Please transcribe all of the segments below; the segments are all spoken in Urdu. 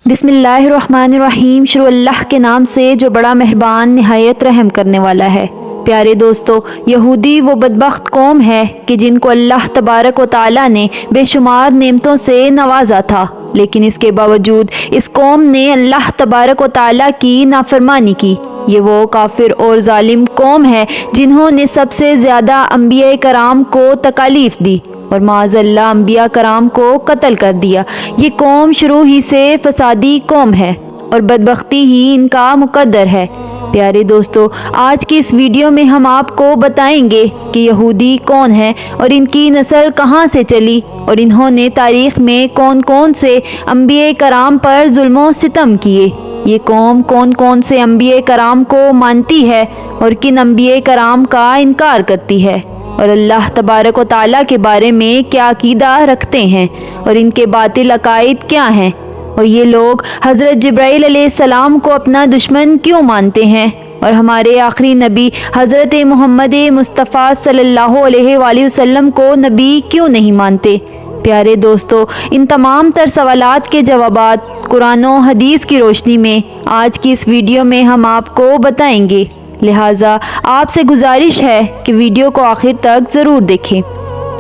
بسم اللہ الرحمن الرحیم۔ شروع اللہ کے نام سے جو بڑا مہربان نہایت رحم کرنے والا ہے۔ پیارے دوستو، یہودی وہ بدبخت قوم ہے کہ جن کو اللہ تبارک و تعالیٰ نے بے شمار نعمتوں سے نوازا تھا، لیکن اس کے باوجود اس قوم نے اللہ تبارک و تعالیٰ کی نافرمانی کی۔ یہ وہ کافر اور ظالم قوم ہے جنہوں نے سب سے زیادہ انبیاء کرام کو تکالیف دی اور معاذ اللہ انبیاء کرام کو قتل کر دیا۔ یہ قوم شروع ہی سے فسادی قوم ہے اور بدبختی ہی ان کا مقدر ہے۔ پیارے دوستو، آج کی اس ویڈیو میں ہم آپ کو بتائیں گے کہ یہودی کون ہیں اور ان کی نسل کہاں سے چلی اور انہوں نے تاریخ میں کون کون سے انبیاء کرام پر ظلم و ستم کیے۔ یہ قوم کون کون سے انبیاء کرام کو مانتی ہے اور کن انبیاء کرام کا انکار کرتی ہے، اور اللہ تبارک و تعالیٰ کے بارے میں کیا عقیدہ رکھتے ہیں اور ان کے باطل عقائد کیا ہیں، اور یہ لوگ حضرت جبرائیل علیہ السلام کو اپنا دشمن کیوں مانتے ہیں اور ہمارے آخری نبی حضرت محمد مصطفیٰ صلی اللہ علیہ وآلہ وسلم کو نبی کیوں نہیں مانتے۔ پیارے دوستو، ان تمام تر سوالات کے جوابات قرآن و حدیث کی روشنی میں آج کی اس ویڈیو میں ہم آپ کو بتائیں گے، لہٰذا آپ سے گزارش ہے کہ ویڈیو کو آخر تک ضرور دیکھیں۔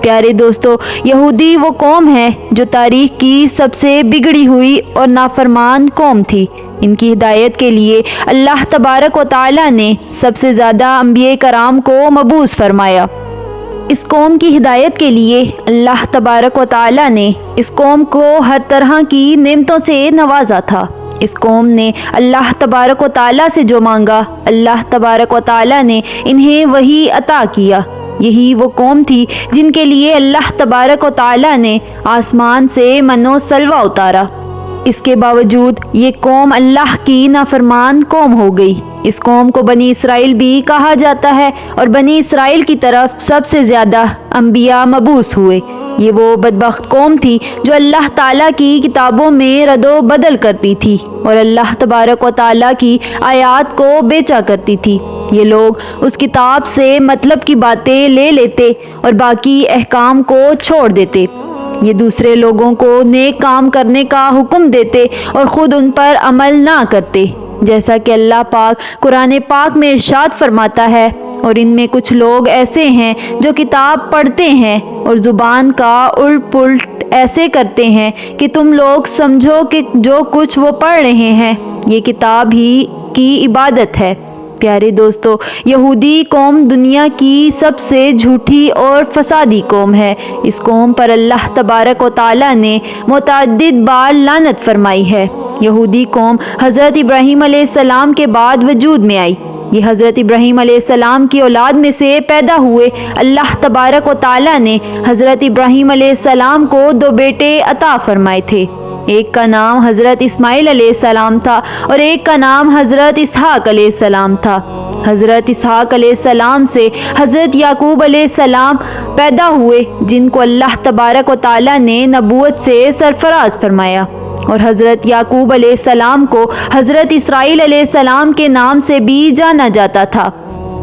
پیارے دوستو، یہودی وہ قوم ہے جو تاریخ کی سب سے بگڑی ہوئی اور نافرمان قوم تھی۔ ان کی ہدایت کے لیے اللہ تبارک و تعالیٰ نے سب سے زیادہ انبیاء کرام کو مبعوث فرمایا۔ اس قوم کی ہدایت کے لیے اللہ تبارک و تعالیٰ نے اس قوم کو ہر طرح کی نعمتوں سے نوازا تھا۔ اس قوم نے اللہ تبارک و تعالیٰ سے جو مانگا، اللہ تبارک و تعالیٰ نے انہیں وہی عطا کیا۔ یہی وہ قوم تھی جن کے لیے اللہ تبارک و تعالیٰ نے آسمان سے من و سلوہ اتارا۔ اس کے باوجود یہ قوم اللہ کی نافرمان قوم ہو گئی۔ اس قوم کو بنی اسرائیل بھی کہا جاتا ہے اور بنی اسرائیل کی طرف سب سے زیادہ انبیاء مبعوث ہوئے۔ یہ وہ بدبخت قوم تھی جو اللہ تعالیٰ کی کتابوں میں رد و بدل کرتی تھی اور اللہ تبارک و تعالیٰ کی آیات کو بیچا کرتی تھی۔ یہ لوگ اس کتاب سے مطلب کی باتیں لے لیتے اور باقی احکام کو چھوڑ دیتے۔ یہ دوسرے لوگوں کو نیک کام کرنے کا حکم دیتے اور خود ان پر عمل نہ کرتے، جیسا کہ اللہ پاک قرآن پاک میں ارشاد فرماتا ہے، اور ان میں کچھ لوگ ایسے ہیں جو کتاب پڑھتے ہیں اور زبان کا الٹ پلٹ ایسے کرتے ہیں کہ تم لوگ سمجھو کہ جو کچھ وہ پڑھ رہے ہیں یہ کتاب ہی کی عبادت ہے۔ پیارے دوستو، یہودی قوم دنیا کی سب سے جھوٹی اور فسادی قوم ہے۔ اس قوم پر اللہ تبارک و تعالیٰ نے متعدد بار لعنت فرمائی ہے۔ یہودی قوم حضرت ابراہیم علیہ السلام کے بعد وجود میں آئی۔ یہ حضرت ابراہیم علیہ السلام کی اولاد میں سے پیدا ہوئے۔ اللہ تبارک و تعالیٰ نے حضرت ابراہیم علیہ السلام کو 2 بیٹے عطا فرمائے تھے۔ ایک کا نام حضرت اسماعیل علیہ السلام تھا اور ایک کا نام حضرت اسحاق علیہ السلام تھا۔ حضرت اسحاق علیہ السلام سے حضرت یعقوب علیہ السلام پیدا ہوئے، جن کو اللہ تبارک و تعالیٰ نے نبوت سے سرفراز فرمایا، اور حضرت یعقوب علیہ السلام کو حضرت اسرائیل علیہ السلام کے نام سے بھی جانا جاتا تھا۔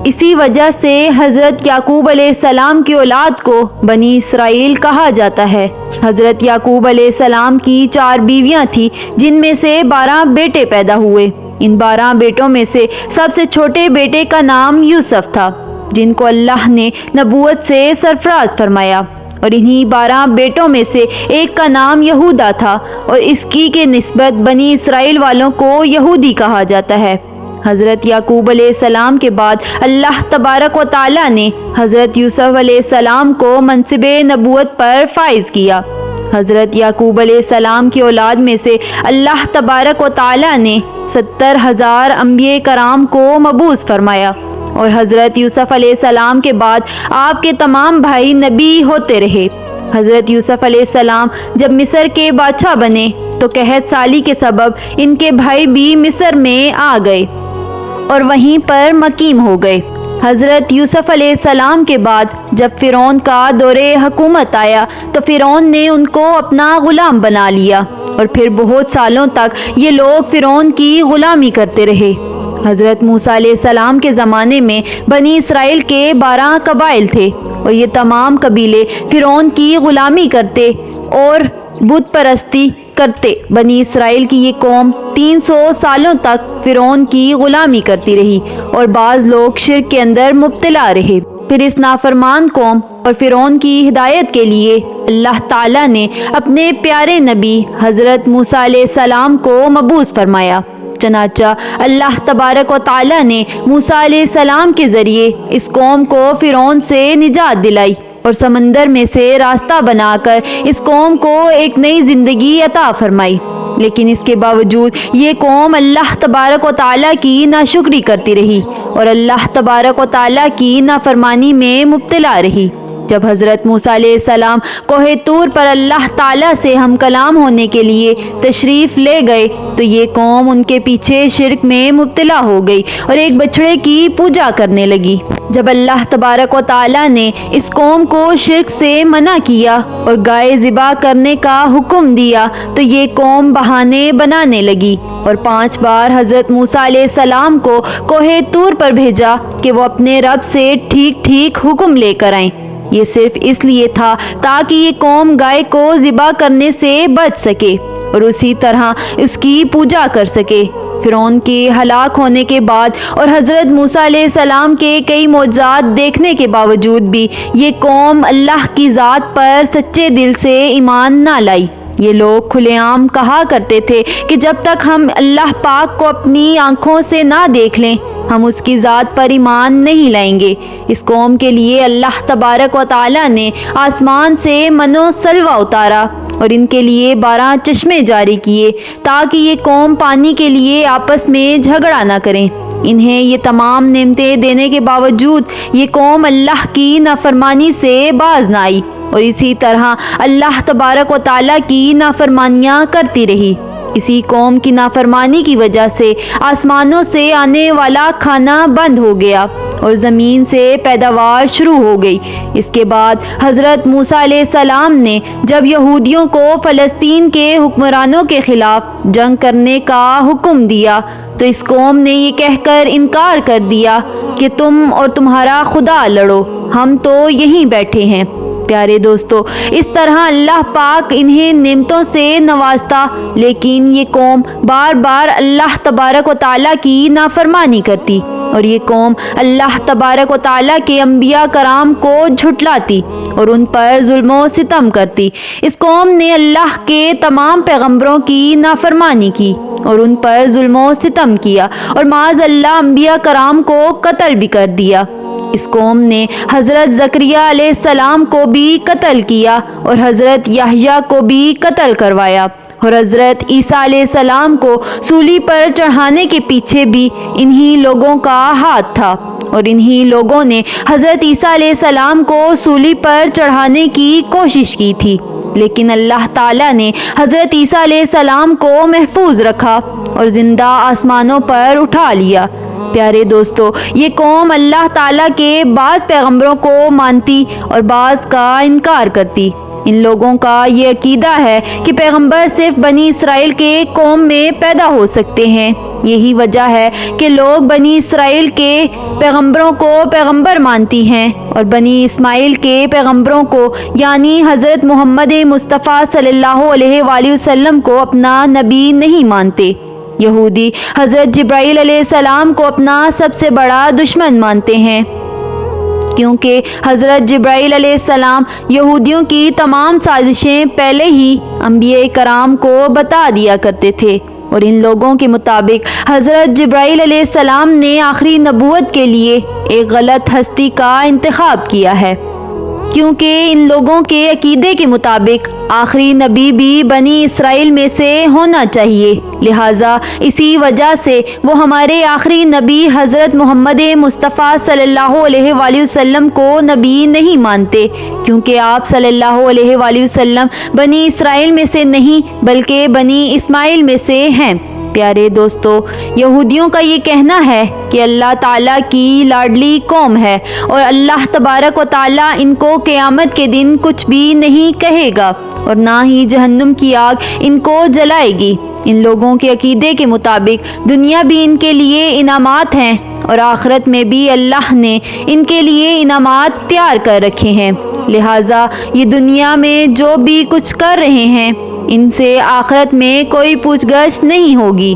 اسی وجہ سے حضرت یعقوب علیہ السلام کی اولاد کو بنی اسرائیل کہا جاتا ہے۔ حضرت یعقوب علیہ السلام کی 4 بیویاں تھیں، جن میں سے 12 بیٹے پیدا ہوئے۔ ان 12 بیٹوں میں سے سب سے چھوٹے بیٹے کا نام یوسف تھا، جن کو اللہ نے نبوت سے سرفراز فرمایا، اور انہی 12 بیٹوں میں سے ایک کا نام یہودا تھا، اور اس کی کے نسبت بنی اسرائیل والوں کو یہودی کہا جاتا ہے۔ حضرت یعقوب علیہ السلام کے بعد اللہ تبارک و تعالیٰ نے حضرت یوسف علیہ السلام کو منصب نبوت پر فائز کیا۔ حضرت یعقوب علیہ السلام کی اولاد میں سے اللہ تبارک و تعالیٰ نے 70,000 انبیاء کرام کو مبعوث فرمایا، اور حضرت یوسف علیہ السلام کے بعد آپ کے تمام بھائی نبی ہوتے رہے۔ حضرت یوسف علیہ السلام جب مصر کے بادشاہ بنے تو قحط سالی کے سبب ان کے بھائی بھی مصر میں آ گئے اور وہیں پر مقیم ہو گئے۔ حضرت یوسف علیہ السلام کے بعد جب فرعون کا دور حکومت آیا تو فرعون نے ان کو اپنا غلام بنا لیا، اور پھر بہت سالوں تک یہ لوگ فرعون کی غلامی کرتے رہے۔ حضرت موسیٰ علیہ السلام کے زمانے میں بنی اسرائیل کے 12 قبائل تھے، اور یہ تمام قبیلے فرعون کی غلامی کرتے اور بت پرستی کرتے بنی اسرائیل کی یہ قوم 300 سالوں تک فرعون کی غلامی کرتی رہی اور بعض لوگ شرک کے اندر مبتلا رہے۔ پھر اس نافرمان قوم اور فرعون کی ہدایت کے لیے اللہ تعالیٰ نے اپنے پیارے نبی حضرت موسیٰ علیہ السلام کو مبعوث فرمایا۔ چنانچہ اللہ تبارک و تعالیٰ نے موسیٰ علیہ السلام کے ذریعے اس قوم کو فرعون سے نجات دلائی اور سمندر میں سے راستہ بنا کر اس قوم کو ایک نئی زندگی عطا فرمائی۔ لیکن اس کے باوجود یہ قوم اللہ تبارک و تعالیٰ کی ناشکری کرتی رہی اور اللہ تبارک و تعالیٰ کی نافرمانی میں مبتلا رہی۔ جب حضرت موسیٰ علیہ السلام کوہ طور پر اللہ تعالیٰ سے ہم کلام ہونے کے لیے تشریف لے گئے تو یہ قوم ان کے پیچھے شرک میں مبتلا ہو گئی اور ایک بچڑے کی پوجا کرنے لگی۔ جب اللہ تبارک و تعالیٰ نے اس قوم کو شرک سے منع کیا اور گائے ذبح کرنے کا حکم دیا تو یہ قوم بہانے بنانے لگی اور 5 بار حضرت موسیٰ علیہ السلام کو کوہ طور پر بھیجا کہ وہ اپنے رب سے ٹھیک ٹھیک حکم لے کر آئیں۔ یہ صرف اس لیے تھا تاکہ یہ قوم گائے کو ذبح کرنے سے بچ سکے اور اسی طرح اس کی پوجا کر سکے۔ فرعون کے ہلاک ہونے کے بعد اور حضرت موسیٰ علیہ السلام کے کئی معجزات دیکھنے کے باوجود بھی یہ قوم اللہ کی ذات پر سچے دل سے ایمان نہ لائی۔ یہ لوگ کھلے عام کہا کرتے تھے کہ جب تک ہم اللہ پاک کو اپنی آنکھوں سے نہ دیکھ لیں ہم اس کی ذات پر ایمان نہیں لائیں گے۔ اس قوم کے لیے اللہ تبارک و تعالیٰ نے آسمان سے من و سلوہ اتارا اور ان کے لیے 12 چشمے جاری کیے تاکہ یہ قوم پانی کے لیے آپس میں جھگڑا نہ کریں۔ انہیں یہ تمام نعمتیں دینے کے باوجود یہ قوم اللہ کی نافرمانی سے باز نہ آئی اور اسی طرح اللہ تبارک و تعالیٰ کی نافرمانیاں کرتی رہی۔ اسی قوم کی نافرمانی کی وجہ سے آسمانوں سے آنے والا کھانا بند ہو گیا اور زمین سے پیداوار شروع ہو گئی۔ اس کے بعد حضرت موسیٰ علیہ السلام نے جب یہودیوں کو فلسطین کے حکمرانوں کے خلاف جنگ کرنے کا حکم دیا تو اس قوم نے یہ کہہ کر انکار کر دیا کہ تم اور تمہارا خدا لڑو، ہم تو یہیں بیٹھے ہیں۔ پیارے دوستو، اس طرح اللہ پاک انہیں نعمتوں سے نوازتا لیکن یہ قوم بار بار اللہ تبارک و تعالیٰ کی نافرمانی کرتی اور یہ قوم اللہ تبارک و تعالیٰ کے انبیاء کرام کو جھٹلاتی اور ان پر ظلم و ستم کرتی۔ اس قوم نے اللہ کے تمام پیغمبروں کی نافرمانی کی اور ان پر ظلم و ستم کیا اور معاذ اللہ انبیاء کرام کو قتل بھی کر دیا۔ اس قوم نے حضرت زکریا علیہ السلام کو بھی قتل کیا اور حضرت یحییٰ کو بھی قتل کروایا اور حضرت عیسیٰ علیہ السلام کو سولی پر چڑھانے کے پیچھے بھی انہی لوگوں کا ہاتھ تھا اور انہی لوگوں نے حضرت عیسیٰ علیہ السلام کو سولی پر چڑھانے کی کوشش کی تھی، لیکن اللہ تعالیٰ نے حضرت عیسیٰ علیہ السلام کو محفوظ رکھا اور زندہ آسمانوں پر اٹھا لیا۔ پیارے دوستو، یہ قوم اللہ تعالیٰ کے بعض پیغمبروں کو مانتی اور بعض کا انکار کرتی۔ ان لوگوں کا یہ عقیدہ ہے کہ پیغمبر صرف بنی اسرائیل کے قوم میں پیدا ہو سکتے ہیں۔ یہی وجہ ہے کہ لوگ بنی اسرائیل کے پیغمبروں کو پیغمبر مانتی ہیں اور بنی اسماعیل کے پیغمبروں کو یعنی حضرت محمد مصطفیٰ صلی اللہ علیہ وآلہ وسلم کو اپنا نبی نہیں مانتے۔ یہودی حضرت جبرائیل علیہ السلام کو اپنا سب سے بڑا دشمن مانتے ہیں کیونکہ حضرت جبرائیل علیہ السلام یہودیوں کی تمام سازشیں پہلے ہی انبیاء کرام کو بتا دیا کرتے تھے اور ان لوگوں کے مطابق حضرت جبرائیل علیہ السلام نے آخری نبوت کے لیے ایک غلط ہستی کا انتخاب کیا ہے، کیونکہ ان لوگوں کے عقیدے کے مطابق آخری نبی بھی بنی اسرائیل میں سے ہونا چاہیے، لہٰذا اسی وجہ سے وہ ہمارے آخری نبی حضرت محمد مصطفیٰ صلی اللہ علیہ وآلہ وسلم کو نبی نہیں مانتے، کیونکہ آپ صلی اللہ علیہ وآلہ وسلم بنی اسرائیل میں سے نہیں بلکہ بنی اسماعیل میں سے ہیں۔ پیارے دوستو، یہودیوں کا یہ کہنا ہے کہ اللہ تعالیٰ کی لاڈلی قوم ہے اور اللہ تبارک و تعالیٰ ان کو قیامت کے دن کچھ بھی نہیں کہے گا اور نہ ہی جہنم کی آگ ان کو جلائے گی۔ ان لوگوں کے عقیدے کے مطابق دنیا بھی ان کے لیے انعامات ہیں اور آخرت میں بھی اللہ نے ان کے لیے انعامات تیار کر رکھے ہیں، لہٰذا یہ دنیا میں جو بھی کچھ کر رہے ہیں ان سے آخرت میں کوئی پوچھ گچھ نہیں ہوگی۔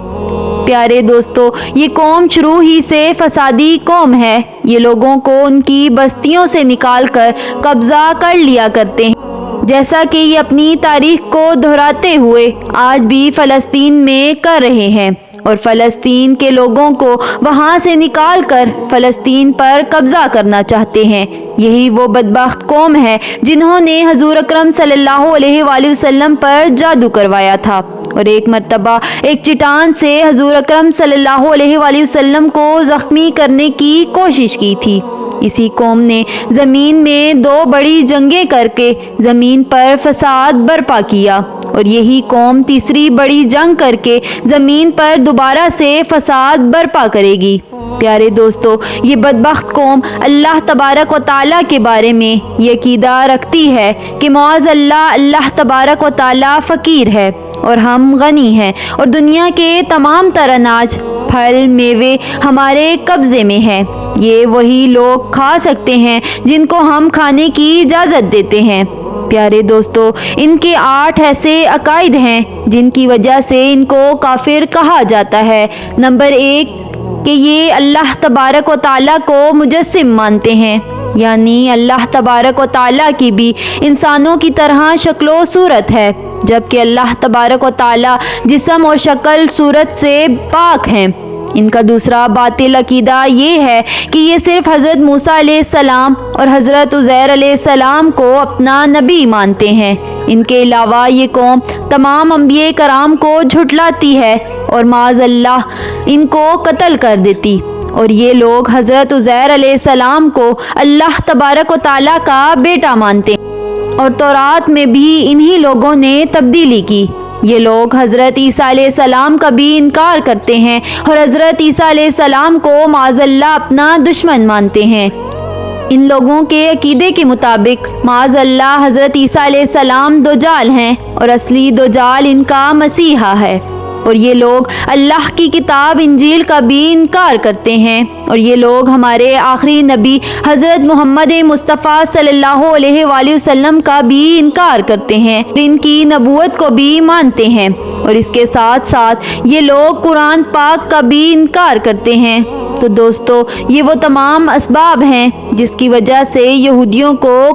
پیارے دوستو، یہ قوم شروع ہی سے فسادی قوم ہے۔ یہ لوگوں کو ان کی بستیوں سے نکال کر قبضہ کر لیا کرتے ہیں، جیسا کہ یہ اپنی تاریخ کو دہراتے ہوئے آج بھی فلسطین میں کر رہے ہیں، اور فلسطین کے لوگوں کو وہاں سے نکال کر فلسطین پر قبضہ کرنا چاہتے ہیں۔ یہی وہ بدبخت قوم ہے جنہوں نے حضور اکرم صلی اللہ علیہ وآلہ وسلم پر جادو کروایا تھا، اور ایک مرتبہ ایک چٹان سے حضور اکرم صلی اللہ علیہ وآلہ وسلم کو زخمی کرنے کی کوشش کی تھی۔ اسی قوم نے زمین میں 2 بڑی جنگیں کر کے زمین پر فساد برپا کیا، اور یہی قوم تیسری بڑی جنگ کر کے زمین پر دوبارہ سے فساد برپا کرے گی۔ پیارے دوستو، یہ بدبخت قوم اللہ تبارک و تعالیٰ کے بارے میں یہ عقیدہ رکھتی ہے کہ معاذ اللہ تبارک و تعالیٰ فقیر ہے اور ہم غنی ہیں، اور دنیا کے تمام تر اناج، پھل، میوے ہمارے قبضے میں ہیں۔ یہ وہی لوگ کھا سکتے ہیں جن کو ہم کھانے کی اجازت دیتے ہیں۔ پیارے دوستو، ان کے 8 ایسے عقائد ہیں جن کی وجہ سے ان کو کافر کہا جاتا ہے۔ نمبر 1 کہ یہ اللہ تبارک و تعالیٰ کو مجسم مانتے ہیں، یعنی اللہ تبارک و تعالیٰ کی بھی انسانوں کی طرح شکل و صورت ہے، جبکہ اللہ تبارک و تعالیٰ جسم اور شکل صورت سے پاک ہیں۔ ان کا دوسرا باطل عقیدہ یہ ہے کہ یہ صرف حضرت موسیٰ علیہ السلام اور حضرت عزیر علیہ السلام کو اپنا نبی مانتے ہیں۔ ان کے علاوہ یہ قوم تمام انبیاء کرام کو جھٹلاتی ہے اور معاذ اللہ ان کو قتل کر دیتی، اور یہ لوگ حضرت عزیر علیہ السلام کو اللہ تبارک و تعالیٰ کا بیٹا مانتے ہیں، اور تورات میں بھی انہی لوگوں نے تبدیلی کی۔ یہ لوگ حضرت عیسیٰ علیہ السلام کا بھی انکار کرتے ہیں اور حضرت عیسیٰ علیہ السلام کو معاذ اللہ اپنا دشمن مانتے ہیں۔ ان لوگوں کے عقیدے کے مطابق معاذ اللہ حضرت عیسیٰ علیہ السلام دجال ہیں، اور اصلی دجال ان کا مسیحا ہے، اور یہ لوگ اللہ کی کتاب انجیل کا بھی انکار کرتے ہیں، اور یہ لوگ ہمارے آخری نبی حضرت محمد مصطفیٰ صلی اللہ علیہ وآلہ وسلم کا بھی انکار کرتے ہیں، ان کی نبوت کو بھی مانتے ہیں، اور اس کے ساتھ ساتھ یہ لوگ قرآن پاک کا بھی انکار کرتے ہیں۔ تو دوستو، یہ وہ تمام اسباب ہیں جس کی وجہ سے یہودیوں کو